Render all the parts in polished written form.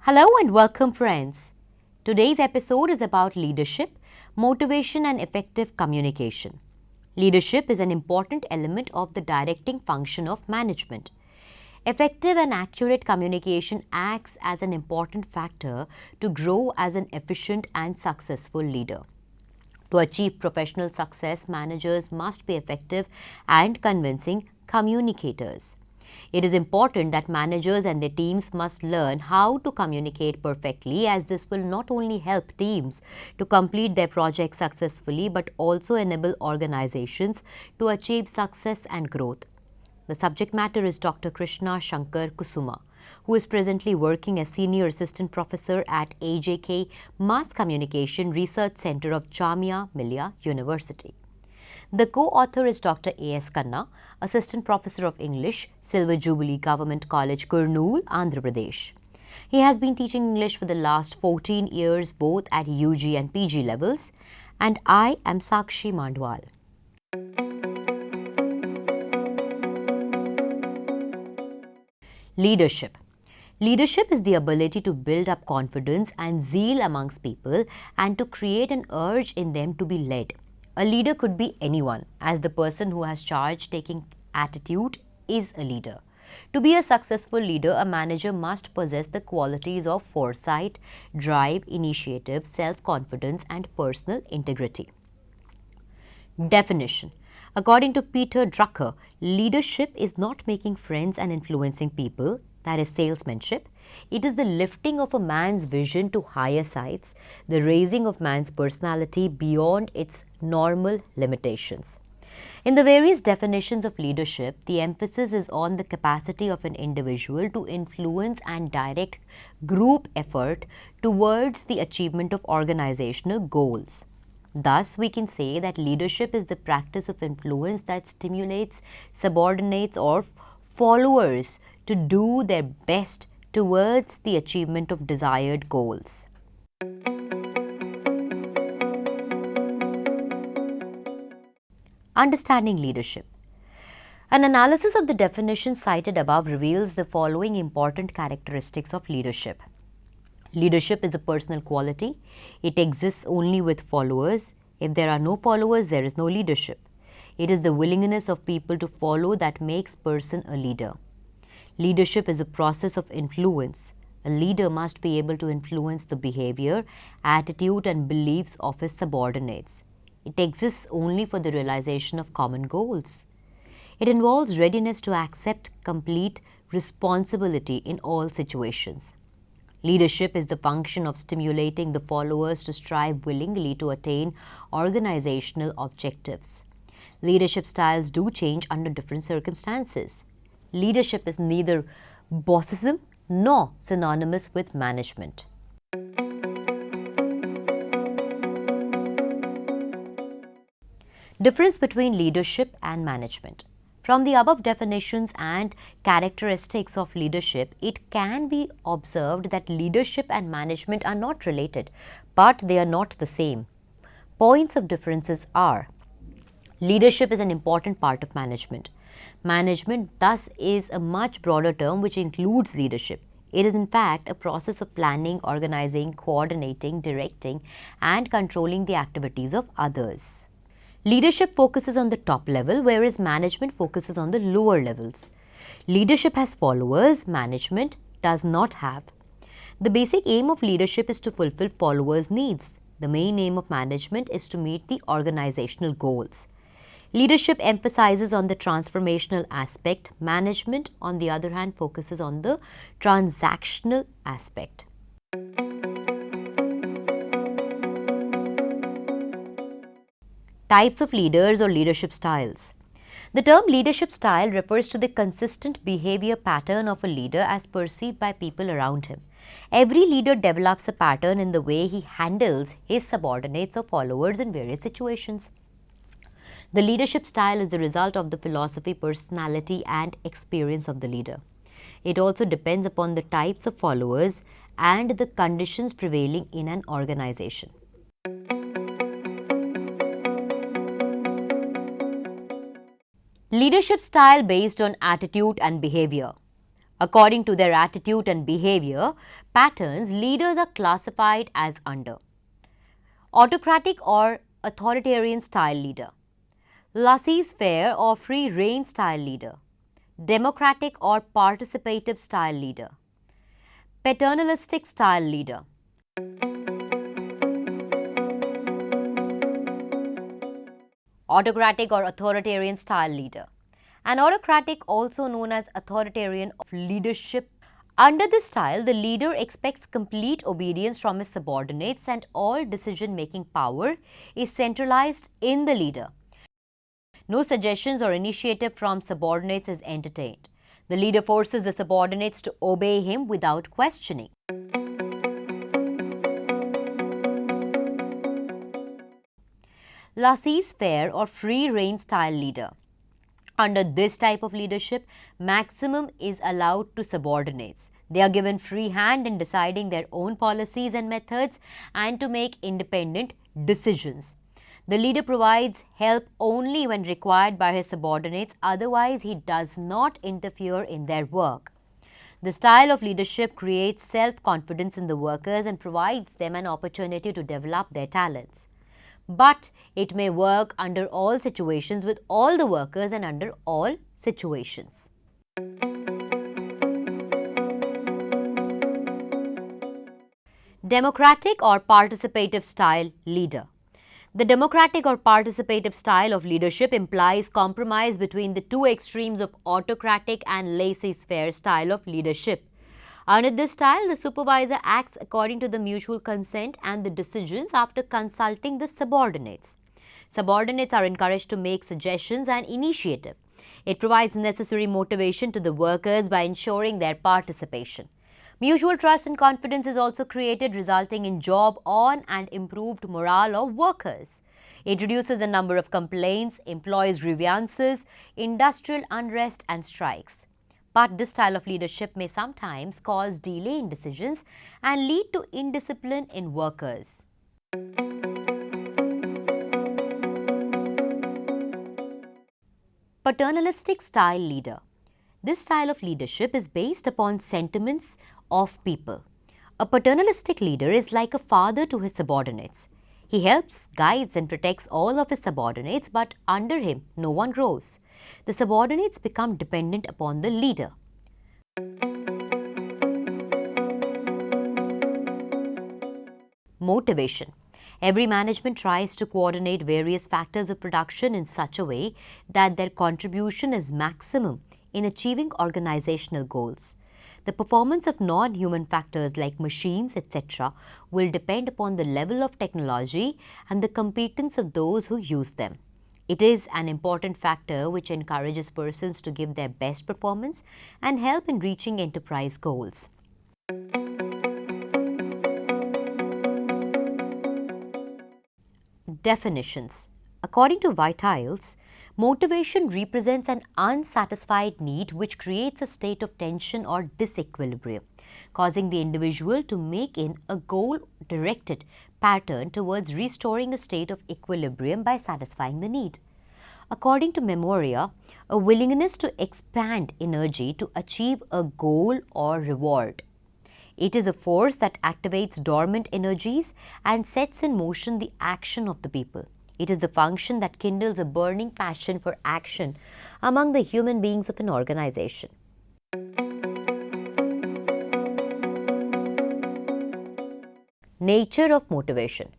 Hello and welcome, friends. Today's episode is about leadership, motivation and effective communication. Leadership is an important element of the directing function of management. Effective and accurate communication acts as an important factor to grow as an efficient and successful leader. To achieve professional success, managers must be effective and convincing communicators. It is important that managers and their teams must learn how to communicate perfectly, as this will not only help teams to complete their projects successfully but also enable organizations to achieve success and growth. The subject matter is Dr. Krishna Shankar Kusuma, who is presently working as Senior Assistant Professor at AJK Mass Communication Research Center of Jamia Millia University. The co-author is Dr. A.S. Khanna, Assistant Professor of English, Silver Jubilee Government College, Kurnool, Andhra Pradesh. He has been teaching English for the last 14 years both at UG and PG levels, and I am Sakshi Mandwal. Leadership. Leadership is the ability to build up confidence and zeal amongst people and to create an urge in them to be led. A leader could be anyone, as the person who has charge-taking attitude is a leader. To be a successful leader, a manager must possess the qualities of foresight, drive, initiative, self-confidence, and personal integrity. Definition. According to Peter Drucker, leadership is not making friends and influencing people, that is salesmanship. It is the lifting of a man's vision to higher heights, the raising of man's personality beyond its normal limitations. In the various definitions of leadership, the emphasis is on the capacity of an individual to influence and direct group effort towards the achievement of organizational goals. Thus, we can say that leadership is the practice of influence that stimulates subordinates or followers to do their best towards the achievement of desired goals. Understanding leadership. An analysis of the definitions cited above reveals the following important characteristics of leadership. Leadership is a personal quality. It exists only with followers. If there are no followers, there is no leadership. It is the willingness of people to follow that makes person a leader. Leadership is a process of influence. A leader must be able to influence the behavior, attitude, and beliefs of his subordinates. It exists only for the realization of common goals. It involves readiness to accept complete responsibility in all situations. Leadership is the function of stimulating the followers to strive willingly to attain organizational objectives. Leadership styles do change under different circumstances. Leadership is neither bossism nor synonymous with management. Difference between leadership and management. From the above definitions and characteristics of leadership, it can be observed that leadership and management are not related, but they are not the same. Points of differences are: leadership is an important part of management. Management, thus, is a much broader term which includes leadership. It is in fact a process of planning, organizing, coordinating, directing, and controlling the activities of others. Leadership focuses on the top level, whereas management focuses on the lower levels. Leadership has followers, management does not have. The basic aim of leadership is to fulfill followers' needs. The main aim of management is to meet the organizational goals. Leadership emphasizes on the transformational aspect. Management, on the other hand, focuses on the transactional aspect. Types of leaders or leadership styles. The term leadership style refers to the consistent behavior pattern of a leader as perceived by people around him. Every leader develops a pattern in the way he handles his subordinates or followers in various situations. The leadership style is the result of the philosophy, personality, and experience of the leader. It also depends upon the types of followers and the conditions prevailing in an organization. Leadership style based on attitude and behavior. According to their attitude and behavior patterns, leaders are classified as under: Autocratic or authoritarian style leader, Laissez-faire or free-rein style leader, Democratic or participative style leader, Paternalistic style leader, Autocratic or authoritarian style leader. An autocratic, also known as authoritarian of leadership. Under this style, the leader expects complete obedience from his subordinates and all decision-making power is centralized in the leader. No suggestions or initiative from subordinates is entertained. The leader forces the subordinates to obey him without questioning. Laissez-faire or free-rein style leader. Under this type of leadership, maximum is allowed to subordinates. They are given free hand in deciding their own policies and methods and to make independent decisions. The leader provides help only when required by his subordinates, otherwise he does not interfere in their work. The style of leadership creates self-confidence in the workers and provides them an opportunity to develop their talents. But it may work under all situations with all the workers and under all situations. Democratic or participative style leader. The democratic or participative style of leadership implies compromise between the two extremes of autocratic and laissez-faire style of leadership. Under this style, the supervisor acts according to the mutual consent and the decisions after consulting the subordinates. Subordinates are encouraged to make suggestions and initiative. It provides necessary motivation to the workers by ensuring their participation. Mutual trust and confidence is also created, resulting in job on and improved morale of workers. It reduces the number of complaints, employees' grievances, industrial unrest and strikes. But this style of leadership may sometimes cause delay in decisions and lead to indiscipline in workers. Paternalistic style leader. This style of leadership is based upon sentiments of people. A paternalistic leader is like a father to his subordinates. He helps, guides and protects all of his subordinates, but under him no one grows. The subordinates become dependent upon the leader. Motivation. Every management tries to coordinate various factors of production in such a way that their contribution is maximum in achieving organizational goals. The performance of non-human factors like machines, etc. will depend upon the level of technology and the competence of those who use them. It is an important factor which encourages persons to give their best performance and help in reaching enterprise goals. Definitions. According to Vitals, motivation represents an unsatisfied need which creates a state of tension or disequilibrium, causing the individual to make a goal-directed pattern towards restoring a state of equilibrium by satisfying the need. According to Memoria, a willingness to expand energy to achieve a goal or reward. It is a force that activates dormant energies and sets in motion the action of the people. It is the function that kindles a burning passion for action among the human beings of an organization. Nature of motivation.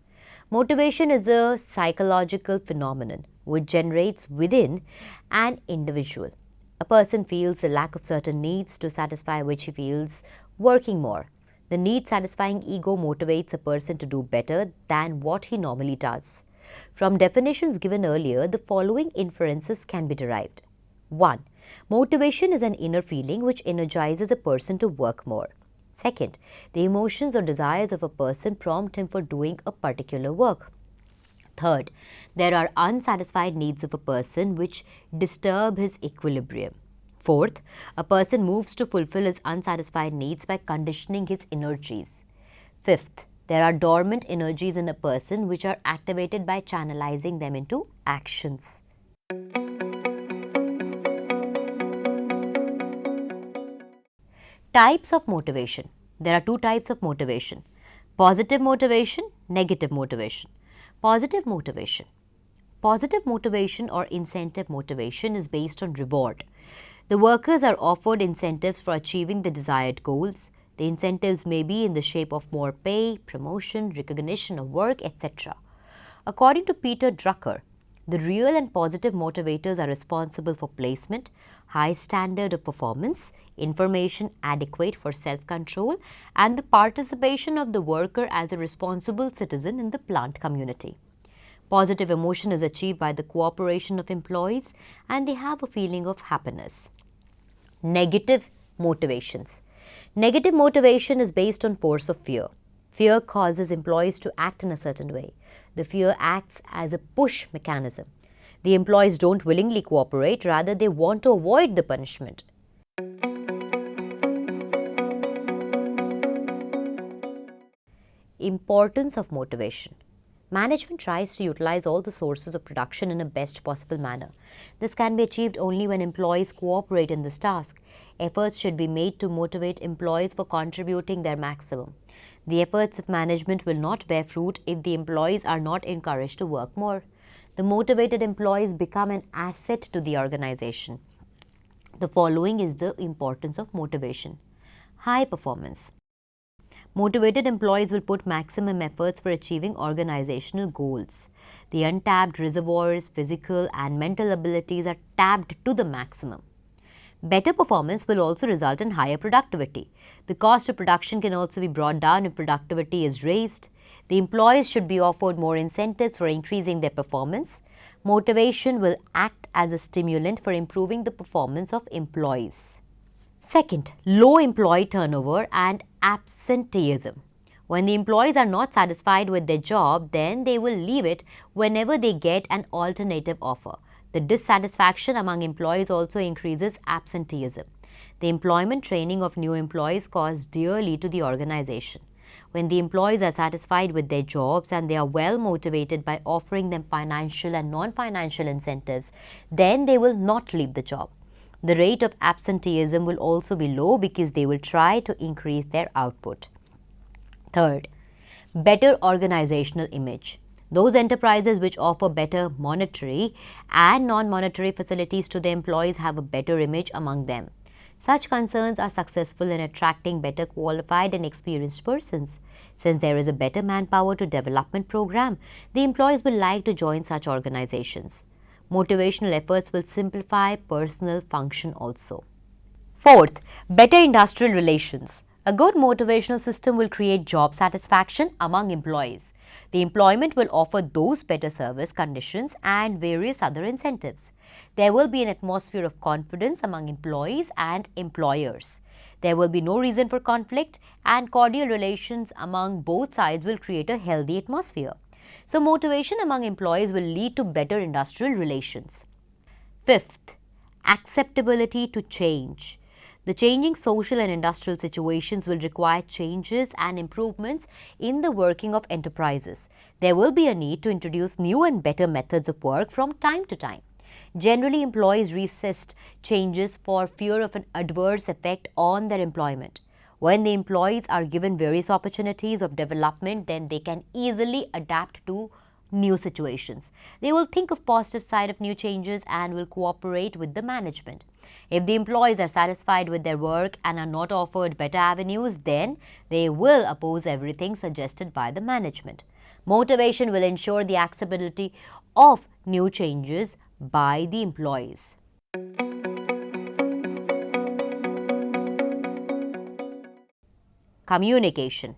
Motivation is a psychological phenomenon which generates within an individual. A person feels the lack of certain needs to satisfy which he feels working more. The need-satisfying ego motivates a person to do better than what he normally does. From definitions given earlier, the following inferences can be derived. 1. Motivation is an inner feeling which energizes a person to work more. Second, the emotions or desires of a person prompt him for doing a particular work. Third, there are unsatisfied needs of a person which disturb his equilibrium. Fourth, a person moves to fulfill his unsatisfied needs by conditioning his energies. Fifth, there are dormant energies in a person which are activated by channelizing them into actions. Types of motivation. There are two types of motivation: positive motivation, negative motivation. Positive motivation. Positive motivation or incentive motivation is based on reward. The workers are offered incentives for achieving the desired goals. The incentives may be in the shape of more pay, promotion, recognition of work, etc. According to Peter Drucker, the real and positive motivators are responsible for placement, high standard of performance, information adequate for self-control, and the participation of the worker as a responsible citizen in the plant community. Positive emotion is achieved by the cooperation of employees, and they have a feeling of happiness. Negative motivations. Negative motivation is based on force of fear. Fear causes employees to act in a certain way. The fear acts as a push mechanism. The employees don't willingly cooperate, rather they want to avoid the punishment. Importance of motivation. Management tries to utilize all the sources of production in a best possible manner. This can be achieved only when employees cooperate in this task. Efforts should be made to motivate employees for contributing their maximum. The efforts of management will not bear fruit if the employees are not encouraged to work more. The motivated employees become an asset to the organization. The following is the importance of motivation. High performance. Motivated employees will put maximum efforts for achieving organizational goals. The untapped reservoirs, physical and mental abilities are tapped to the maximum. Better performance will also result in higher productivity. The cost of production can also be brought down if productivity is raised. The employees should be offered more incentives for increasing their performance. Motivation will act as a stimulant for improving the performance of employees. Second, low employee turnover and absenteeism. When the employees are not satisfied with their job, then they will leave it whenever they get an alternative offer. The dissatisfaction among employees also increases absenteeism. The employment training of new employees costs dearly to the organization. When the employees are satisfied with their jobs and they are well motivated by offering them financial and non-financial incentives, then they will not leave the job. The rate of absenteeism will also be low because they will try to increase their output. Third, better organizational image. Those enterprises which offer better monetary and non-monetary facilities to the employees have a better image among them. Such concerns are successful in attracting better qualified and experienced persons. Since there is a better manpower to development program, the employees will like to join such organizations. Motivational efforts will simplify personal function also. Fourth, better industrial relations. A good motivational system will create job satisfaction among employees. The employment will offer those better service conditions and various other incentives. There will be an atmosphere of confidence among employees and employers. There will be no reason for conflict, and cordial relations among both sides will create a healthy atmosphere. So, motivation among employees will lead to better industrial relations. Fifth, acceptability to change. The changing social and industrial situations will require changes and improvements in the working of enterprises. There will be a need to introduce new and better methods of work from time to time. Generally, employees resist changes for fear of an adverse effect on their employment. When the employees are given various opportunities of development, then they can easily adapt to new situations. They will think of positive side of new changes and will cooperate with the management. If the employees are satisfied with their work and are not offered better avenues, then they will oppose everything suggested by the management. Motivation will ensure the acceptability of new changes by the employees. Communication.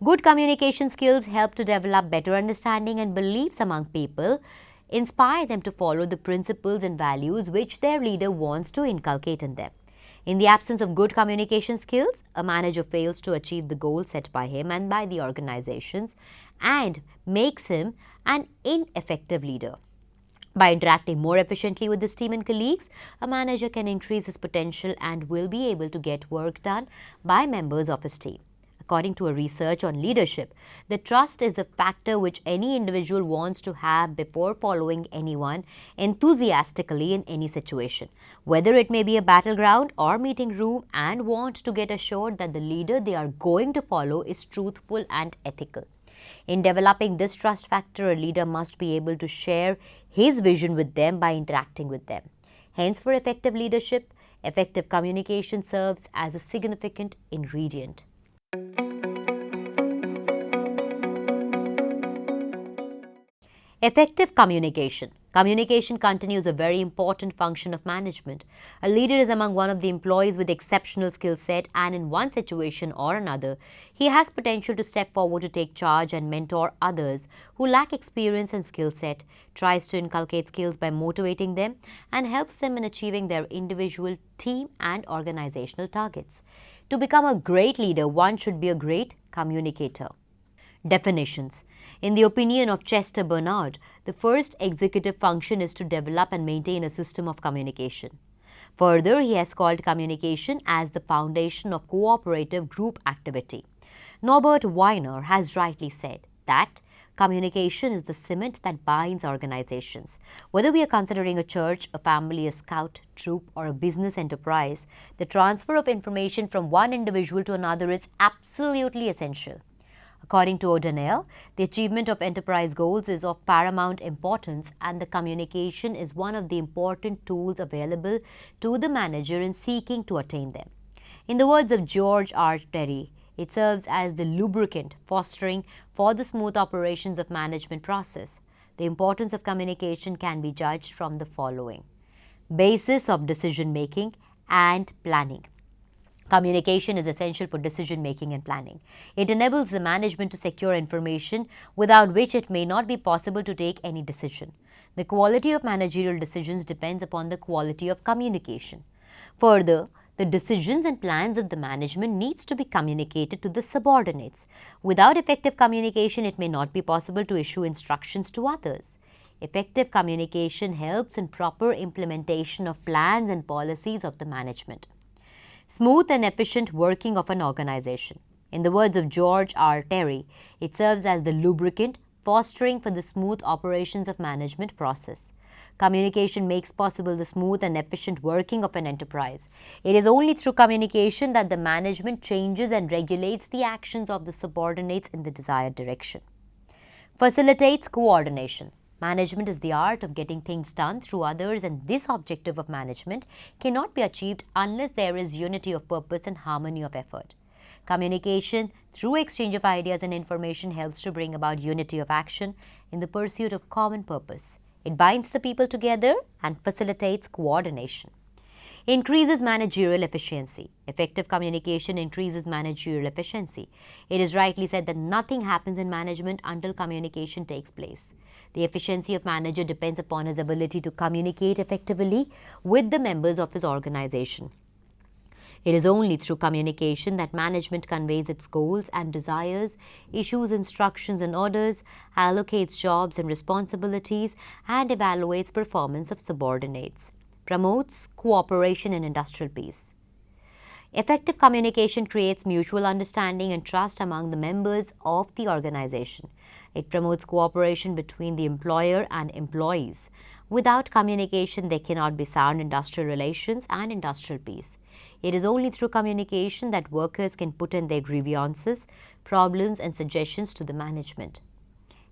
Good communication skills help to develop better understanding and beliefs among people, inspire them to follow the principles and values which their leader wants to inculcate in them. In the absence of good communication skills, a manager fails to achieve the goals set by him and by the organizations and makes him an ineffective leader. By interacting more efficiently with his team and colleagues, a manager can increase his potential and will be able to get work done by members of his team. According to a research on leadership, the trust is a factor which any individual wants to have before following anyone enthusiastically in any situation, whether it may be a battleground or meeting room, and want to get assured that the leader they are going to follow is truthful and ethical. In developing this trust factor, a leader must be able to share his vision with them by interacting with them. Hence, for effective leadership, effective communication serves as a significant ingredient. Effective communication. Communication continues a very important function of management. A leader is among one of the employees with exceptional skill set, and in one situation or another, he has potential to step forward to take charge and mentor others who lack experience and skill set, tries to inculcate skills by motivating them, and helps them in achieving their individual, team, and organizational targets. To become a great leader, one should be a great communicator. Definitions. In the opinion of Chester Bernard, the first executive function is to develop and maintain a system of communication. Further, he has called communication as the foundation of cooperative group activity. Norbert Wiener has rightly said that communication is the cement that binds organizations. Whether we are considering a church, a family, a scout troop, or a business enterprise, the transfer of information from one individual to another is absolutely essential. According to O'Donnell, the achievement of enterprise goals is of paramount importance, and the communication is one of the important tools available to the manager in seeking to attain them. In the words of George R. Terry, it serves as the lubricant fostering for the smooth operations of management process. The importance of communication can be judged from the following: basis of decision making and planning. Communication is essential for decision making and planning. It enables the management to secure information without which it may not be possible to take any decision. The quality of managerial decisions depends upon the quality of communication. Further, the decisions and plans of the management needs to be communicated to the subordinates. Without effective communication, it may not be possible to issue instructions to others. Effective communication helps in proper implementation of plans and policies of the management. Smooth and efficient working of an organization. In the words of George R. Terry, it serves as the lubricant fostering for the smooth operations of management process. Communication makes possible the smooth and efficient working of an enterprise. It is only through communication that the management changes and regulates the actions of the subordinates in the desired direction. Facilitates coordination. Management is the art of getting things done through others, and this objective of management cannot be achieved unless there is unity of purpose and harmony of effort. Communication through exchange of ideas and information helps to bring about unity of action in the pursuit of common purpose. It binds the people together and facilitates coordination. Increases managerial efficiency. Effective communication increases managerial efficiency. It is rightly said that nothing happens in management until communication takes place. The efficiency of manager depends upon his ability to communicate effectively with the members of his organization. It is only through communication that management conveys its goals and desires, issues instructions and orders, allocates jobs and responsibilities, and evaluates performance of subordinates. Promotes cooperation and industrial peace. Effective communication creates mutual understanding and trust among the members of the organization. It promotes cooperation between the employer and employees. Without communication, there cannot be sound industrial relations and industrial peace. It is only through communication that workers can put in their grievances, problems, and suggestions to the management.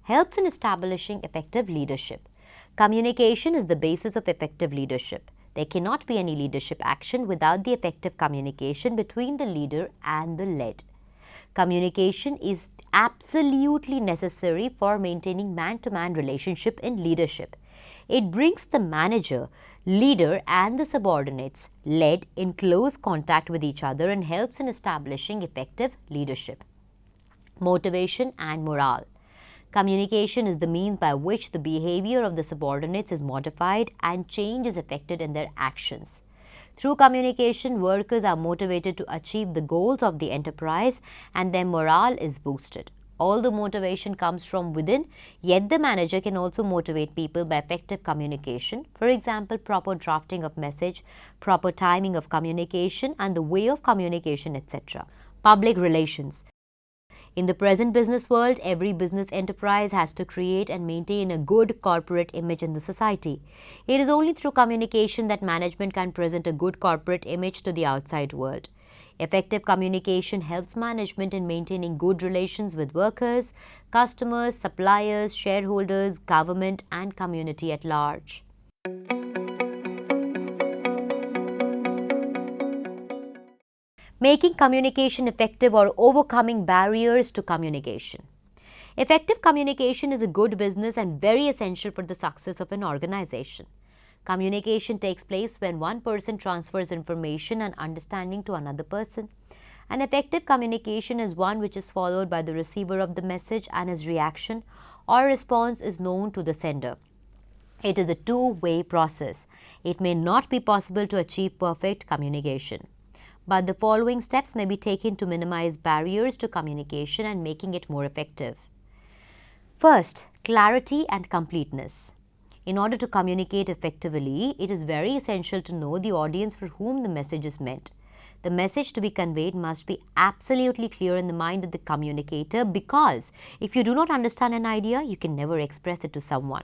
Helps in establishing effective leadership. Communication is the basis of effective leadership. There cannot be any leadership action without the effective communication between the leader and the led. Communication is absolutely necessary for maintaining man-to-man relationship in leadership. It brings the manager, leader, and the subordinates, led, in close contact with each other and helps in establishing effective leadership. Motivation and morale. Communication is the means by which the behavior of the subordinates is modified and change is effected in their actions. Through communication, workers are motivated to achieve the goals of the enterprise and their morale is boosted. Although motivation comes from within, yet the manager can also motivate people by effective communication. For example, proper drafting of message, proper timing of communication and the way of communication, etc. Public relations. In the present business world, every business enterprise has to create and maintain a good corporate image in the society. It is only through communication that management can present a good corporate image to the outside world. Effective communication helps management in maintaining good relations with workers, customers, suppliers, shareholders, government, and community at large. Making communication effective or overcoming barriers to communication. Effective communication is a good business and very essential for the success of an organization. Communication takes place when one person transfers information and understanding to another person. An effective communication is one which is followed by the receiver of the message and his reaction or response is known to the sender. It is a two-way process. It may not be possible to achieve perfect communication, but the following steps may be taken to minimize barriers to communication and making it more effective. First, clarity and completeness. In order to communicate effectively, it is very essential to know the audience for whom the message is meant. The message to be conveyed must be absolutely clear in the mind of the communicator because if you do not understand an idea, you can never express it to someone.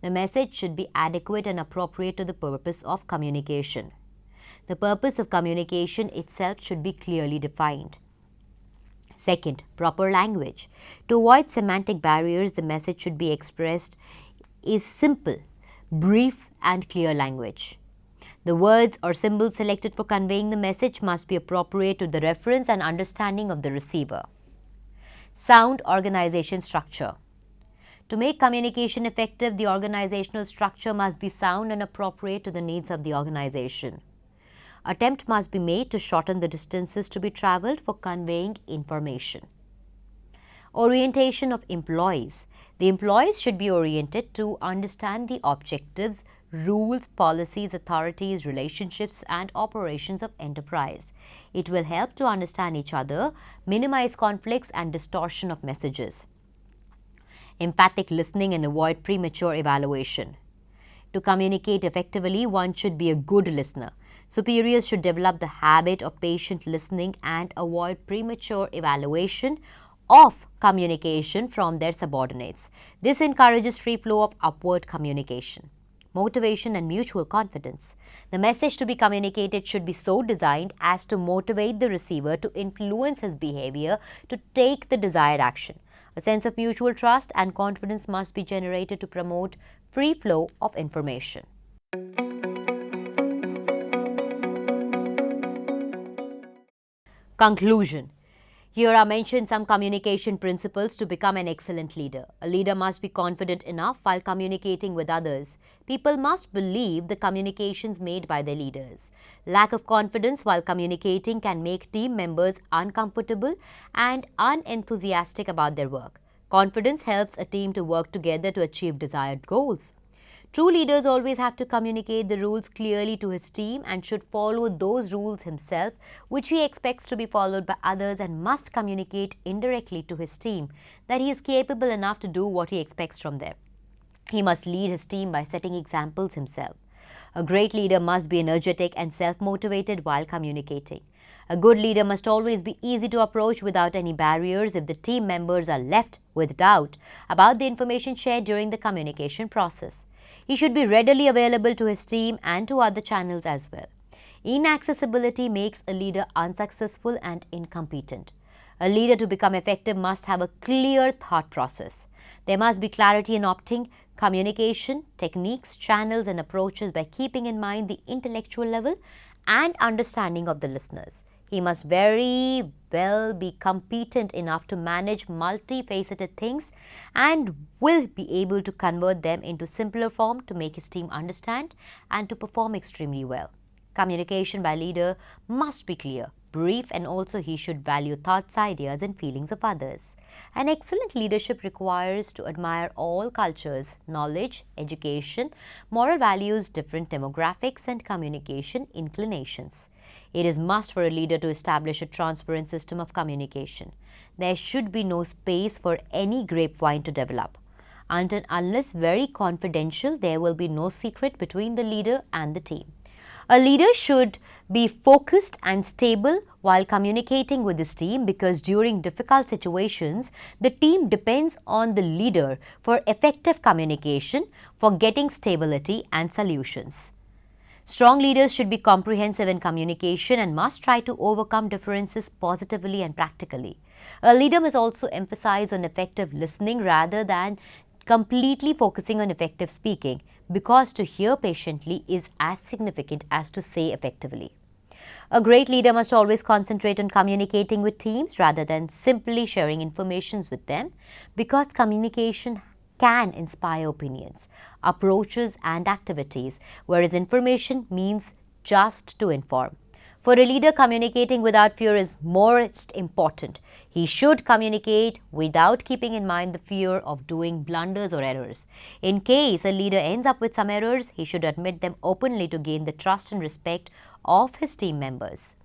The message should be adequate and appropriate to the purpose of communication. The purpose of communication itself should be clearly defined. Second, proper language. To avoid semantic barriers, the message should be expressed in simple, brief and clear language. The words or symbols selected for conveying the message must be appropriate to the reference and understanding of the receiver. Sound organization structure. To make communication effective, the organizational structure must be sound and appropriate to the needs of the organization. Attempt must be made to shorten the distances to be traveled for conveying information. Orientation of employees. The employees should be oriented to understand the objectives, rules, policies, authorities, relationships and operations of enterprise. It will help to understand each other, minimize conflicts and distortion of messages. Empathic listening and avoid premature evaluation. To communicate effectively, one should be a good listener. Superiors should develop the habit of patient listening and avoid premature evaluation of communication from their subordinates. This encourages free flow of upward communication. Motivation and mutual confidence. The message to be communicated should be so designed as to motivate the receiver to influence his behavior to take the desired action. A sense of mutual trust and confidence must be generated to promote free flow of information. Conclusion. Here are mentioned some communication principles to become an excellent leader. A leader must be confident enough while communicating with others. People must believe the communications made by their leaders. Lack of confidence while communicating can make team members uncomfortable and unenthusiastic about their work. Confidence helps a team to work together to achieve desired goals. True leaders always have to communicate the rules clearly to his team and should follow those rules himself, which he expects to be followed by others, and must communicate indirectly to his team that he is capable enough to do what he expects from them. He must lead his team by setting examples himself. A great leader must be energetic and self-motivated while communicating. A good leader must always be easy to approach without any barriers if the team members are left with doubt about the information shared during the communication process. He should be readily available to his team and to other channels as well. Inaccessibility makes a leader unsuccessful and incompetent. A leader to become effective must have a clear thought process. There must be clarity in opting communication, techniques, channels and approaches by keeping in mind the intellectual level and understanding of the listeners. He must very well be competent enough to manage multifaceted things and will be able to convert them into simpler form to make his team understand and to perform extremely well. Communication by leader must be clear, brief, and also he should value thoughts, ideas, and feelings of others. An excellent leadership requires to admire all cultures, knowledge, education, moral values, different demographics, and communication inclinations. It is must for a leader to establish a transparent system of communication. There should be no space for any grapevine to develop. Unless very confidential, there will be no secret between the leader and the team. A leader should be focused and stable while communicating with his team, because during difficult situations, the team depends on the leader for effective communication, for getting stability and solutions. Strong leaders should be comprehensive in communication and must try to overcome differences positively and practically. A leader must also emphasize on effective listening rather than completely focusing on effective speaking, because to hear patiently is as significant as to say effectively. A great leader must always concentrate on communicating with teams rather than simply sharing information with them, because communication can inspire opinions, approaches, and activities, whereas information means just to inform. For a leader, communicating without fear is most important. He should communicate without keeping in mind the fear of doing blunders or errors. In case a leader ends up with some errors, he should admit them openly to gain the trust and respect of his team members.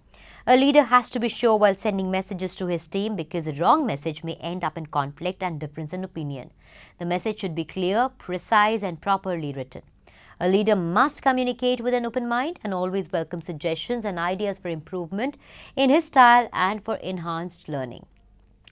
A leader has to be sure while sending messages to his team, because a wrong message may end up in conflict and difference in opinion. The message should be clear, precise, and properly written. A leader must communicate with an open mind and always welcome suggestions and ideas for improvement in his style and for enhanced learning.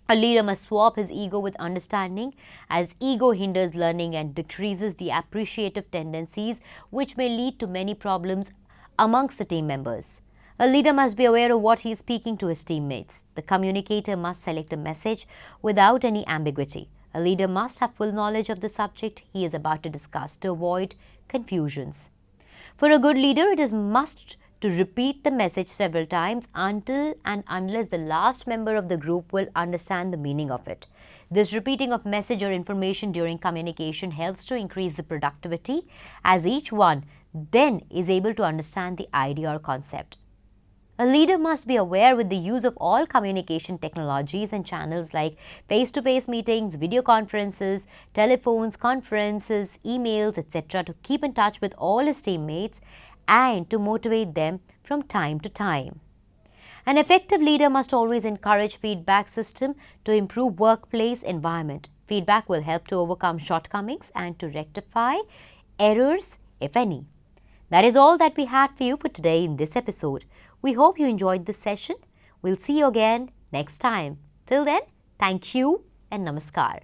A leader must swap his ego with understanding, as ego hinders learning and decreases the appreciative tendencies, which may lead to many problems amongst the team members. A leader must be aware of what he is speaking to his teammates. The communicator must select a message without any ambiguity. A leader must have full knowledge of the subject he is about to discuss to avoid confusions. For a good leader, it is must to repeat the message several times until and unless the last member of the group will understand the meaning of it. This repeating of message or information during communication helps to increase the productivity, as each one then is able to understand the idea or concept. A leader must be aware with the use of all communication technologies and channels like face-to-face meetings, video conferences, telephones, conferences, emails, etc. to keep in touch with all his teammates and to motivate them from time to time. An effective leader must always encourage feedback system to improve workplace environment. Feedback will help to overcome shortcomings and to rectify errors, if any. That is all that we had for you for today in this episode. We hope you enjoyed this session. We'll see you again next time. Till then, thank you and namaskar.